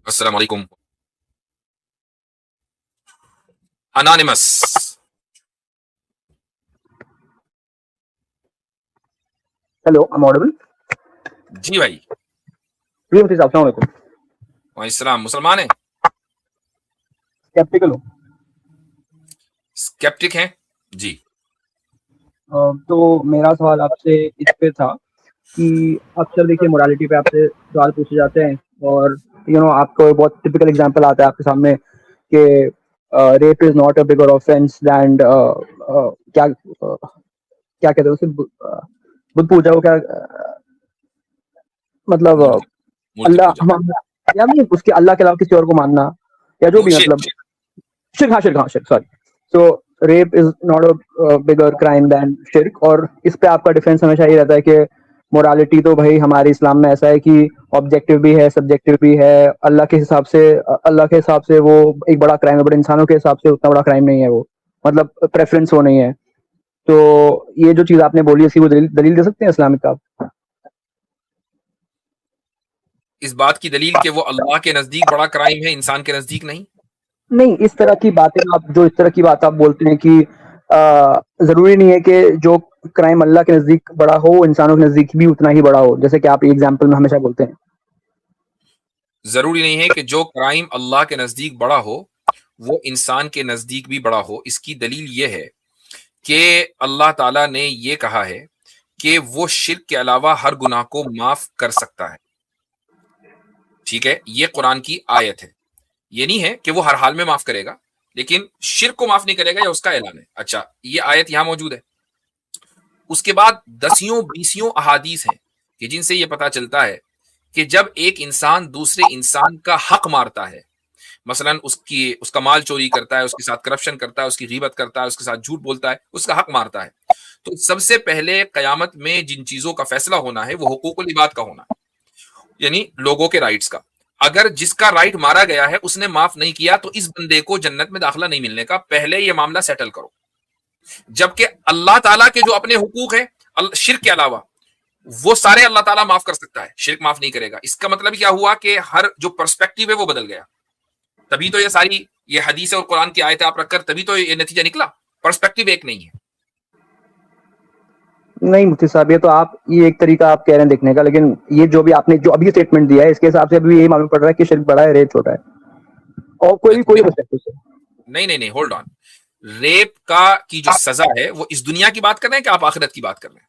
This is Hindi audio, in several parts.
अस्सलाम वालेकुम। Anonymous. Hello, I am audible? जी भाई। जी मुफ्ती साहब, अस्सलाम वालेकुम। वालेकुम। मुसलमान है? स्केप्टिकल हो? स्केप्टिक हैं? जी। तो मेरा सवाल आपसे इस पे था कि अक्सर देखिए मोरालिटी पे आपसे सवाल पूछे जाते हैं और आपको बहुत टिपिकल एग्जांपल आता है आपके सामने कि rape is not a bigger offence than क्या कहते हैं उसे, बुद्ध पूजा को क्या मतलब मूर्ति मूर्ति अल्लाह पूजा। या नहीं, उसके अल्लाह के अलावा किसी और को मानना या जो भी शिर्क। मतलब शिर्क। हाँ, शिर्क, हाँ शिर्क, sorry. So rape is not a bigger crime than शिर्क। और इस पे आपका डिफेंस हमेशा ये रहता है कि मोरालिटी तो भाई हमारे इस्लाम में ऐसा है कि ऑब्जेक्टिव भी है, सब्जेक्टिव भी है। अल्लाह के हिसाब से वो एक बड़ा क्राइम है, बट इंसानों के हिसाब से उतना बड़ा क्राइम नहीं है वो, मतलब प्रेफरेंस वो नहीं है। तो ये जो चीज आपने बोली इसकी वो दलील दे सकते हैं इस्लामिक आप? इस बात की दलील कि वो अल्लाह के नजदीक बड़ा क्राइम है, इंसान के नजदीक नहीं। नहीं, इस तरह की बातें आप जो इस तरह की बात आप बोलते हैं कि जरूरी नहीं है कि जो क्राइम अल्लाह के नजदीक बड़ा हो वो इंसानों के नजदीक भी उतना ही बड़ा हो, जैसे कि आप एग्जाम्पल में हमेशा बोलते हैं। जरूरी नहीं है कि जो क्राइम अल्लाह के नजदीक बड़ा हो वो इंसान के नजदीक भी बड़ा हो। इसकी दलील ये है कि अल्लाह ताला ने ये कहा है कि वो शिर्क के अलावा हर गुनाह को माफ कर सकता है। ठीक है, ये कुरान की आयत है। ये नहीं है कि वो हर हाल में माफ करेगा, लेकिन शिर्क को माफ नहीं करेगा, या उसका ऐलान है। अच्छा, ये आयत यहां मौजूद है। उसके बाद दसियों बीसियों अहादीस हैं कि जिनसे ये पता चलता है कि जब एक इंसान दूसरे इंसान का हक मारता है, मसलन उसका माल चोरी करता है, उसके साथ करप्शन करता है, उसकी गीबत करता है, उसके साथ झूठ बोलता है, उसका हक मारता है, तो सबसे पहले कयामत में जिन चीजों का फैसला होना है वो हुकूकुल इबाद का होना है, यानी लोगों के राइट्स का। अगर जिसका राइट मारा गया है उसने माफ नहीं किया तो इस बंदे को जन्नत में दाखिला नहीं मिलने का, पहले ये मामला सेटल करो। जबकि अल्लाह ताला के जो अपने हुकूक है शिर्क के अलावा, वो सारे अल्लाह ताला माफ कर सकता है, शिर्क माफ नहीं करेगा। इसका मतलब क्या हुआ कि हर जो पर्सपेक्टिव है वो बदल गया। तभी तो ये हदीस और कुरान की आयतें आप रखकर तभी तो ये नतीजा निकला। पर्सपेक्टिव एक नहीं है। नहीं मुफ्ती साहब, ये एक तरीका आप कह रहे हैं देखने का, लेकिन ये जो भी आपने जो अभी स्टेटमेंट दिया है इसके हिसाब से अभी यही मालूम पड़ रहा है कि शिर्क बड़ा है, रेप छोटा है, और कोई पर्सपेक्टिव से। नहीं नहीं नहीं, होल्ड ऑन। रेप का की जो सजा है वो इस दुनिया की बात कर रहे हैं कि आप आखिरत की बात कर रहे हैं?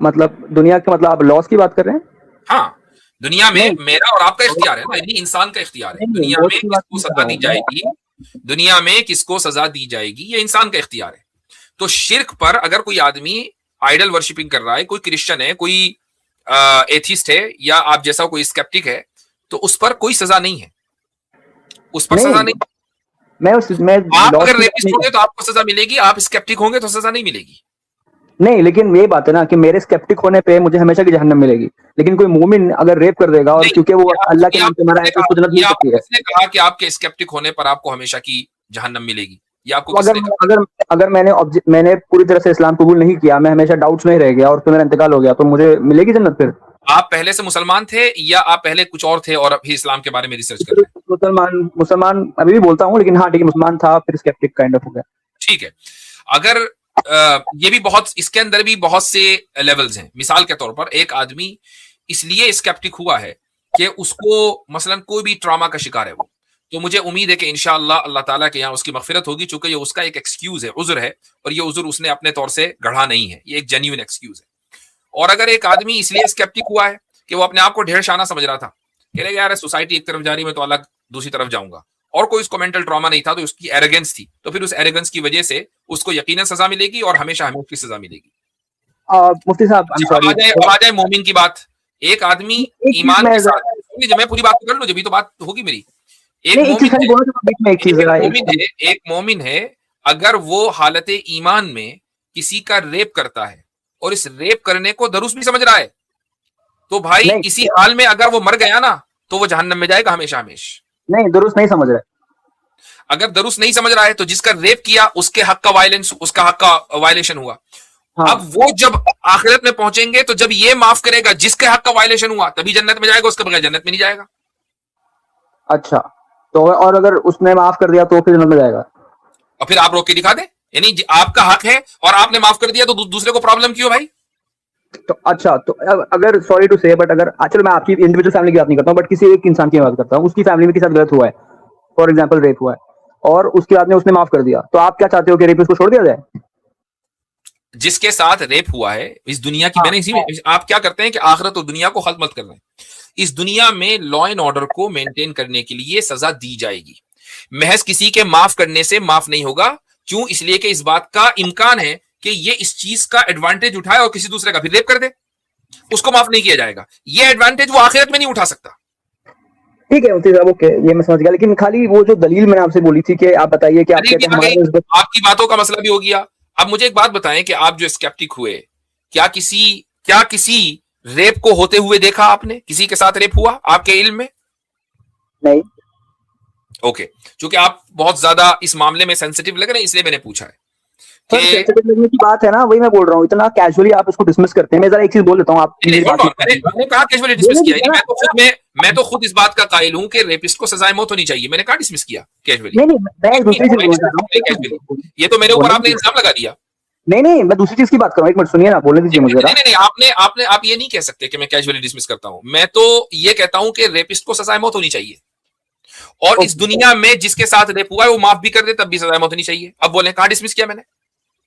मतलब दुनिया के मतलब आप लॉस की बात कर रहे हैं? हाँ, दुनिया में नहीं मेरा और आपका इख्तियार है ना, यानी इंसान का इख्तियार है। नहीं, दुनिया लॉस में की बात किसको नहीं कर सजा रहा दी हूँ मैं। जाएगी, दुनिया में किसको सजा दी जाएगी, ये इंसान का इख्तियार है। तो शिर्क पर अगर कोई आदमी आइडल वर्शिपिंग कर रहा है, कोई क्रिश्चियन है, कोई एथिस्ट है, या आप जैसा कोई स्केप्टिक है, तो उस पर कोई सजा नहीं है, उस पर नहीं, सजा नहीं। मैं आप लॉस अगर की बात रेपिस्ट नहीं कर। होंगे तो आपको सजा मिलेगी, आप स्केप्टिक होंगे तो सजा नहीं मिलेगी। नहीं, लेकिन ये बात है ना कि मेरे स्केप्टिक होने पे मुझे हमेशा की जहन्नम मिलेगी, लेकिन कोई मोमिन अगर रेप कर देगा और नहीं, क्योंकि वो अल्लाह के ये नाम आपको पे मरा किसने है तो कहा, उसको जन्नत ये मिल आपको सकती है। किसने कहा कि आपके स्केप्टिक होने पर आपको हमेशा की जहन्नम मिलेगी? ये आपको तो अगर किसने कहा? अगर अगर मैंने पूरी तरह से इस्लाम कबूल नहीं किया, मैं हमेशा डाउट्स में ही रह गया और फिर मेरा इंतकाल हो गया, तो मुझे मिलेगी जन्नत फिर? आप पहले से मुसलमान थे या आप पहले कुछ और थे और अभी इस्लाम के बारे में रिसर्च कर रहे हैं? मुसलमान मुसलमान अभी भी बोलता हूँ, लेकिन हाँ ठीक है, मुसलमान था फिर स्केप्टिक काइंड ऑफ हो गया। ठीक है। अगर ये भी बहुत, इसके अंदर भी बहुत से लेवल्स हैं। मिसाल के तौर पर एक आदमी इसलिए स्केप्टिक हुआ है कि उसको मसलन कोई भी ट्रॉमा का शिकार है वो, तो मुझे उम्मीद है कि इंशाअल्लाह अल्लाह ताला के यहाँ उसकी मगफिरत होगी, चूंकि ये उसका एक एक्सक्यूज है, उज्र है, और ये उज्र उसने अपने तौर से गढ़ा नहीं है, ये एक जेन्युइन एक्सक्यूज है। और अगर एक आदमी इसलिए स्केप्टिक हुआ है कि वो अपने आप को ढेर शाना समझ रहा था, कह रहे यार सोसाइटी एक तरफ जा रही है, मैं तो अलग दूसरी तरफ जाऊंगा, और कोई उसको मेंटल ट्रॉमा नहीं था, तो उसकी एरोगेंस थी, तो फिर उस एरोगेंस की वजह से उसको यकीनन सजा मिलेगी और हमेशा हमें उसकी सजा मिलेगी। मुफ्ती साहब, आई एम अच्छा, सॉरी। अब आ जाए मोमिन की बात। एक आदमी एक चीज ईमान मैं के साथ, जरा सुनिए, जब मैं पूरी बात कर लूं जब भी तो बात होगी मेरी। एक नहीं, एक चीज मोमिन खाली है, बोलना चाहूंगा बीच में, एक चीज जरा अगर वो हालत ईमान में किसी का रेप करता है और इस रेप करने को दरुस्त भी समझ रहा है, तो भाई नहीं इसी हाल में अगर वो मर गया ना, तो वो जहन्नम में जाएगा हमेशा हमेश। नहीं, दुरुस्त नहीं समझ रहे। अगर दरुस्त नहीं समझ रहा है तो जिसका रेप किया उसके हक का वायलेंस, उसका हक का वायलेशन हुआ। हाँ अब वो जब आखिरत में पहुंचेंगे तो जब ये माफ करेगा जिसके हक का वायलेशन हुआ तभी जन्नत में जाएगा, उसके बगैर जन्नत में नहीं जाएगा। अच्छा, तो और अगर उसने माफ कर दिया तो फिर जन्नत में जाएगा? और फिर आप रोक के दिखा दें, यानी आपका हक है और आपने माफ कर दिया तो दूसरे को प्रॉब्लम क्यों भाई? तो अच्छा, तो अगर सॉरी टू से बट अगर चलो मैं आपकी इंडिविजुअल फैमिली की बात नहीं करता हूँ, बट किसी एक इंसान की बात करता हूँ, उसकी फैमिली में किसी साथ गलत हुआ है, फॉर एग्जाम्पल रेप हुआ है और उसके बाद में उसने माफ कर दिया, तो आप क्या चाहते हो कि रेपिस्ट को छोड़ दिया जाए? जिसके साथ रेप हुआ है इस दुनिया की, हाँ मैंने इसी आप क्या करते हैं कि आखिरत और दुनिया को खत्म मत कर रहे हैं। इस दुनिया में लॉ एंड ऑर्डर को मेंटेन करने के लिए सजा दी जाएगी। महज किसी के माफ करने से माफ नहीं होगा। क्यों? इसलिए कि इस बात का इम्कान है कि ये इस चीज का एडवांटेज उठाए और किसी दूसरे का फिर रेप कर दे, उसको माफ नहीं किया जाएगा। ये एडवांटेज वो आखिरत में नहीं उठा सकता। ठीक है मुफ्ती साहब, ओके, ये मैं समझ गया, लेकिन खाली वो जो दलील मैंने आपसे बोली थी कि आप बताइए कि आप दलील भी कहते हैं आ गई, हमारे आपकी बातों का मसला भी हो गया। अब मुझे एक बात बताएं कि आप जो स्केप्टिक हुए, क्या किसी रेप को होते हुए देखा आपने? किसी के साथ रेप हुआ आपके इल्म में? नहीं, ओके, क्योंकि आप बहुत ज्यादा इस मामले में सेंसिटिव लग रहे हैं इसलिए मैंने पूछा है सर कि सेंसिटिव लगने की बात है ना, वही मैं बोल रहा हूँ, इतना कैजुअली आप इसको डिसमिस करते हैं। मैं जरा एक चीज बोल देता हूँ, आप नहीं, मेरी hold बात on, मैंने कहा कैजुअली डिसमिस बोलने किया, दीजिए मैं तो खुद इस बात का कायल हूं कि रेपिस्ट को सजाए मौत होनी चाहिए। मैंने कहा डिसमिस किया कैजुअली? नहीं, मैं एक दूसरी चीज बोलना चाह रहा कैजुअली हूँ, ये तो मेरे ऊपर बोलने आपने दीजिए। इल्जाम लगा दिया। नहीं, मैं दूसरी चीज की बात कर रहा हूँ, एक मिनट सुनिए ना, बोलने दीजिए मुझे जरा। नहीं, आपने आपने आप ये नहीं कह सकते कि मैं कैजुअली डिसमिस करता हूं। मैं तो ये कहता हूं कि रेपिस्ट को सजाए मौत होनी चाहिए और इस दुनिया में जिसके साथ रेप हुआ है वो माफ भी कर दे तब भी सजाए मौत होनी चाहिए। अब बोले कहां डिसमिस किया मैंने?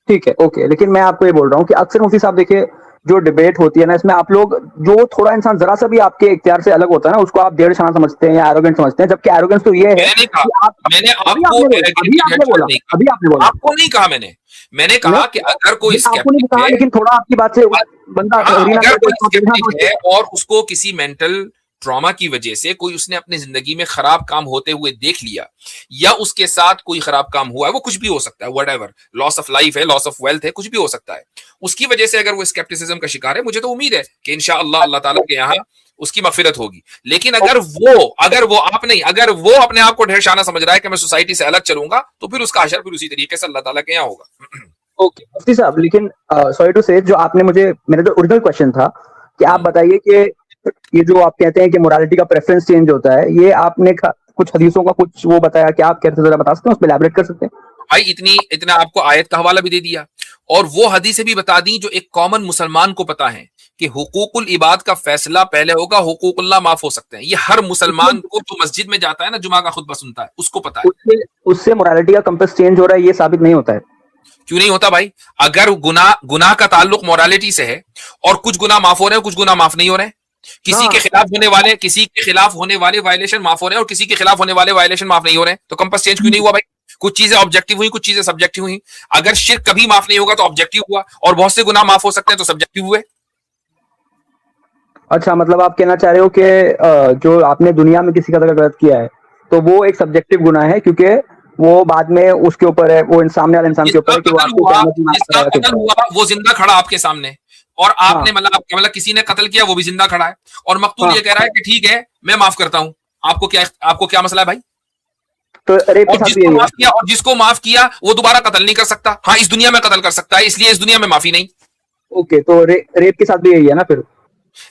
ठीक है, ओके, लेकिन मैं आपको ये बोल रहा हूँ कि अक्सर मुफ्ती साहब देखिए, जो डिबेट होती है ना, इसमें आप लोग, जो थोड़ा इंसान जरा सा भी आपके इख्तियार से अलग होता है ना, उसको आप डेढ़ समझते हैं या एरोगेंट समझते हैं, जबकि एरोगेंस तो ये है मैंने नहीं कहा, कि आप मैंने अभी आपको आपने बोला, एरोगेंट या ढेर नहीं अभी आपने कहा, बोला, आपको नहीं कहा मैंने कहा कि अगर कोई आपको नहीं स्केप्टिक कहा, है, लेकिन थोड़ा आपकी बात से बंदा हाँ, एग्री ना अगर करे कोई तो स्केप्टिक है और उसको किसी मेंटल ट्रॉमा की वजह से कोई उसने अपनी जिंदगी में खराब काम होते हुए देख लिया या उसके साथ कोई खराब काम हुआ है, वो कुछ भी हो सकता है, व्हाटएवर, लॉस ऑफ लाइफ है, लॉस ऑफ वेल्थ है, कुछ भी हो सकता है, उसकी वजह से अगर वो स्केप्टिसिज्म का शिकार है, मुझे तो उम्मीद है कि इंशाअल्लाह अल्लाह ताला के यहाँ उसकी मगफिरत होगी। लेकिन अगर वो आप नहीं, अगर वो अपने आप को ढेर शाना समझ रहा है कि मैं सोसाइटी से अलग चलूंगा, तो फिर उसका हशर फिर उसी तरीके से अल्लाह ताला के यहाँ होगा। ओके मुफ्ती साहब, लेकिन सॉरी टू से, जो आपने मुझे, मेरा जो ओरिजिनल क्वेश्चन था कि आप बताइए कि ये जो आप कहते हैं कि मोरालिटी का प्रेफरेंस चेंज होता है, ये आपने कुछ हदीसों का कुछ वो बताया, क्या आप कहते हैं, जरा बता सकते हैं, उस पर एलैबोरेट कर सकते हैं? भाई इतना आपको आयत का हवाला भी दे दिया और वो हदीसें भी बता दी जो एक कॉमन मुसलमान को पता है कि हुकूकुल इबाद का फैसला पहले होगा, हुकूकुल्लाह माफ हो सकते हैं। ये हर मुसलमान को जो मस्जिद में जाता है ना, जुमा का खुतबा सुनता है, उसको पता है। उससे मोरालिटी का कंपास चेंज हो रहा है, ये साबित नहीं होता है। क्यों नहीं होता भाई? अगर गुनाह का ताल्लुक मोरालिटी से है और कुछ गुनाह माफ हो रहे हैं, कुछ गुनाह माफ नहीं हो रहे हैं, किसी के खिलाफ होने वाले वायलेशन माफ हो रहे हैं और किसी के खिलाफ होने वाले वायलेशन माफ नहीं हो रहे हैं, तो कंपास चेंज क्यों नहीं हुआ भाई? कुछ चीजें ऑब्जेक्टिव हुई, कुछ चीजें सब्जेक्टिव हुई। अगर शिर्क कभी माफ नहीं होगा तो ऑब्जेक्टिव हुआ और बहुत से गुनाह माफ हो सकते हैं तो सब्जेक्टिव हुए। अच्छा, मतलब आप कहना चाह रहे हो कि जो आपने दुनिया में किसी का गलत किया है तो वो एक सब्जेक्टिव गुनाह है, क्योंकि वो बाद में उसके ऊपर है, वो सामने वाले इंसान के ऊपर है कि वो आपको जिसका कत्ल हुआ वो जिंदा खड़ा आपके सामने और आपने हाँ, मतलब किसी ने कत्ल किया वो भी जिंदा खड़ा है और मकतूल ये कह रहा है कि ठीक है मैं माफ करता हूं। आपको क्या मसला है भाई? तो रेप के साथ भी यही है। और जिसको माफ किया वो दोबारा कत्ल नहीं कर सकता। हाँ, इस दुनिया में कत्ल कर सकता है, इसलिए इस दुनिया में माफी नहीं। ओके, तो रेप के साथ भी यही है ना फिर?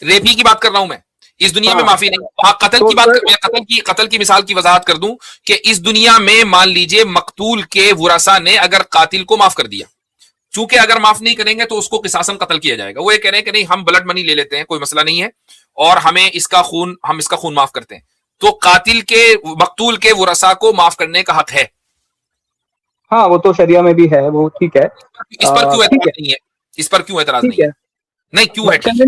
रेप ही की बात कर रहा हूं मैं, इस दुनिया में हाँ, माफी नहीं। हाँ, कत्ल तो की बात कर, कत्ल की मिसाल की वजाहत कर दूं कि इस दुनिया में मान लीजिए मकतूल के वरासा ने अगर कातिल को माफ कर दिया, चूंकि अगर माफ नहीं करेंगे तो उसको किसासन कत्ल किया जाएगा। वो ये कह रहे हैं कि नहीं, हम ब्लड मनी ले लेते हैं, कोई मसला नहीं है और हम इसका खून माफ करते हैं, तो कातिल के मकतूल के वरासा को माफ करने का हक है। हाँ, वो तो शरिया में भी है, वो ठीक है। इस पर क्यों ठीक एतराज है, नहीं है? इस पर क्यों एतराज ठीक नहीं है? है, नहीं, क्यों है ठीक है?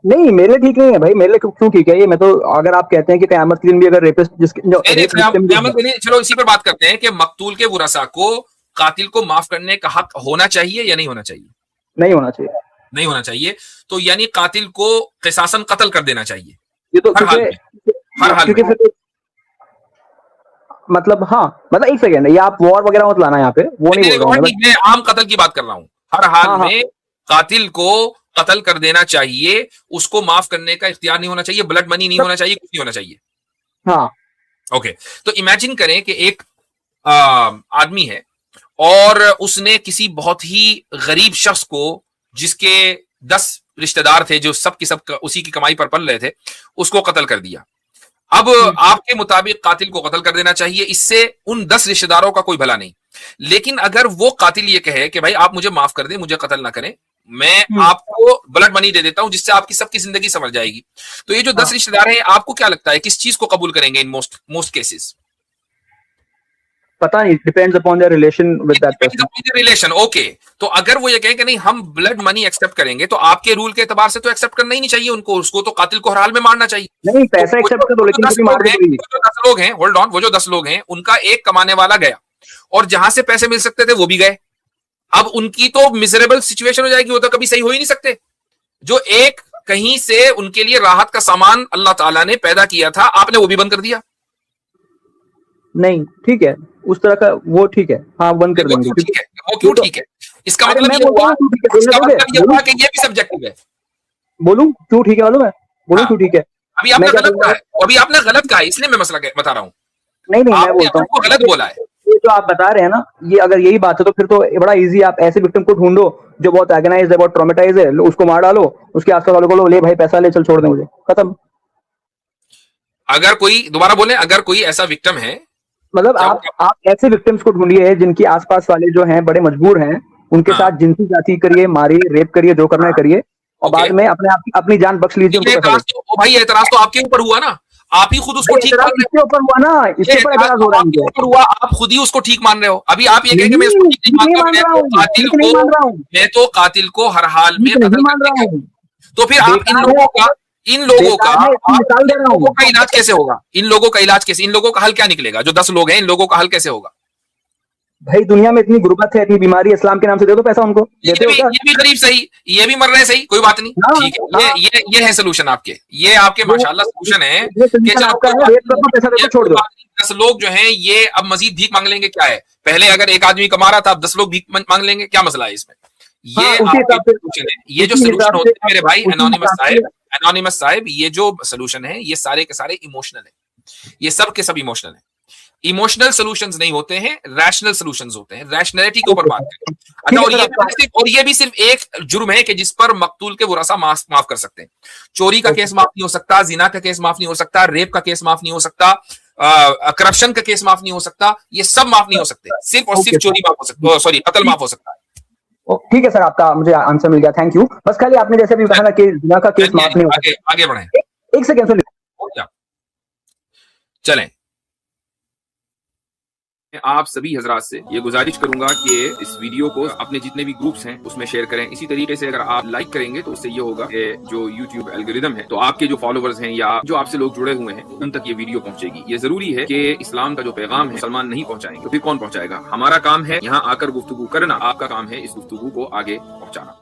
नहीं, मेरे लिए ठीक नहीं है भाई, मेरे लिए क्यों ठीक है ये? मैं तो, अगर आप कहते हैं कि कयामत के दिन भी अगर रेपिस्ट चलो इसी पर बात करते हैं कि मकतूल के वरासा को कातिल को माफ करने का हक होना चाहिए या नहीं होना चाहिए? नहीं होना चाहिए। नहीं होना चाहिए, तो यानी कातिल को किसासन कत्ल कर देना चाहिए ये तो हर हाल में, हर हाल में। फिर मतलब, हाँ, मतलब एक सेकंड, ये आप वॉर वगैरह मत लाना यहाँ पे, वो नहीं बोल रहा हूँ मैं आम कत्ल की बात कर रहा हूँ। हर हाल हाँ, में कातिल को कत्ल कर देना चाहिए, उसको माफ करने का इख्तियार नहीं होना चाहिए, ब्लड मनी नहीं होना चाहिए, कुछ नहीं होना चाहिए। हाँ, ओके, तो इमेजिन करें कि एक आदमी है और उसने किसी बहुत ही गरीब शख्स को जिसके 10 रिश्तेदार थे जो सब की सब उसी की कमाई पर पल रहे थे, उसको कत्ल कर दिया। अब आपके मुताबिक कातिल को कत्ल कर देना चाहिए, इससे उन 10 रिश्तेदारों का कोई भला नहीं। लेकिन अगर वो कातिल ये कहे कि भाई आप मुझे माफ कर दें, मुझे कत्ल ना करें, मैं आपको ब्लड मनी दे देता हूं जिससे आपकी सबकी जिंदगी संवर जाएगी, तो ये जो 10 रिश्तेदार हैं, आपको क्या लगता है किस चीज को कबूल करेंगे इन मोस्ट केसेस? पता नहीं, depends upon their relation with that person. Relation, okay. तो अगर वो ये कहें कि नहीं हम ब्लड मनी एक्सेप्ट करेंगे, तो आपके रूल के एतबार से तो एक्सेप्ट करना ही नहीं चाहिए उनको, उसको तो कातिल को हर हाल में मारना चाहिए। नहीं, पैसा एक्सेप्ट कर दो, लेकिन जो 10 लोग हैं, होल्ड ऑन, वो जो 10 लोग हैं, उनका एक कमाने वाला गया और जहां से पैसे मिल सकते थे वो भी गए। अब उनकी तो मिजरेबल सिचुएशन हो जाएगी, वो तो कभी सही हो ही नहीं सकते। जो एक कहीं से उनके लिए राहत का सामान अल्लाह ताला ने पैदा किया था, आपने वो भी बंद कर दिया। नहीं, ठीक है, उस तरह का वो ठीक है, हाँ बंद कर देंगे। ठीक है, वो क्यों ठीक है? इसका मतलब ये हुआ कि ये भी सब्जेक्टिव है। बोलूं क्यों ठीक है, मालूम है? बोलूं क्यों ठीक है? अभी आपने गलत कहा है, अभी आपने गलत कहा है, इसलिए मैं मसला बता रहा हूँ। नहीं, मैं बोलता हूँ गलत बोला है। ये जो आप बता रहे हैं ना, ये अगर यही बात है तो फिर तो बड़ा इजी, आप ऐसे विक्टिम को ढूंढो जो बहुत एगनाइज्ड है, बहुत ट्रॉमेटाइज है, उसको मार डालो, उसके आसपास वालों को लो, ले भाई पैसा ले, चल छोड़ दे मुझे, खत्म। अगर कोई, दोबारा बोले, अगर कोई ऐसा विक्टिम है, मतलब आप ऐसे विक्टिम्स को ढूंढिए जिनकी आसपास वाले जो हैं बड़े मजबूर हैं, उनके साथ जिनसी जाति करिए, मारिए, रेप करिए, जो करना है करिए, और बाद में अपनी जान बख्श लीजिए। भाई एतराज तो आपके ऊपर हुआ ना, आप ही खुद उसको ठीक मान रहे हो। इसके ऊपर हुआ ना, इसके ऊपर एतराज हो रहा है मुझे। हुआ, आप खुद ही उसको ठीक मान रहे हो। अभी आप ये कहेंगे मैं इसको ठीक नहीं मानता हूं, मैं तो कातिल को हर हाल में कत्ल करने का। तो फिर आप इन लोगों का इलाज कैसे होगा? इन लोगों का इलाज कैसे, इन लोगों का हल क्या निकलेगा? जो 10 लोग हैं, इन लोगों का हल कैसे होगा? भाई दुनिया में इतनी गुर्बत है, इतनी बीमारी, इस्लाम के नाम से दे दो पैसा उनको। ये भी गरीब सही, ये भी मर रहे हैं सही, कोई बात नहीं, ठीक है। ये है सोल्यूशन आपके, ये आपके माशाल्लाह सोल्यूशन है कि चलो 10 लोग जो हैं ये अब मजीद भीख मांग लेंगे, क्या है? पहले अगर एक आदमी कमा रहा था, अब 10 लोग भीख मांग लेंगे, क्या मसला है इसमें? ये सोल्यूशन है। ये जो सोल्यूशन होते हैं मेरे भाई एनोनिमस साहिब, ये जो सोल्यूशन है ये सारे के सारे इमोशनल है, ये सब के सब इमोशनल है। इमोशनल सॉल्यूशंस नहीं होते हैं, रैशनल सॉल्यूशंस होते हैं। रैशनैलिटी के ऊपर बात करें। अच्छा, और ये भी सिर्फ एक जुर्म है कि जिस पर मकतूल के वरासा माफ कर सकते हैं। चोरी का केस माफ नहीं हो सकता, जिना का केस माफ नहीं हो सकता, रेप का केस माफ नहीं हो सकता, करप्शन का केस माफ नहीं हो सकता, ये सब माफ नहीं हो सकते, सिर्फ और सिर्फ चोरी माफ हो सकता, सॉरी कत्ल माफ हो सकता है। ठीक है सर, आपका मुझे आंसर मिल गया, थैंक यू। बस खाली आपने जैसे भी कहा ना कि जिना का केस माफ नहीं हो सकता। आगे बढ़े, एक सेकंड सुनिए, चलें। मैं आप सभी हजरात से ये गुजारिश करूंगा कि इस वीडियो को अपने जितने भी ग्रुप्स हैं उसमें शेयर करें। इसी तरीके से अगर आप लाइक करेंगे तो उससे ये होगा कि जो यूट्यूब एल्गोरिदम है, तो आपके जो फॉलोवर्स हैं या जो आपसे लोग जुड़े हुए हैं उन तक ये वीडियो पहुंचेगी। ये जरूरी है कि इस्लाम का जो पैगाम है मुसलमान नहीं पहुंचाएंगे तो फिर कौन पहुंचाएगा? हमारा काम है यहाँ आकर गुफ्तगू करना, आपका काम है इस गुफ्तगू को आगे पहुंचाना।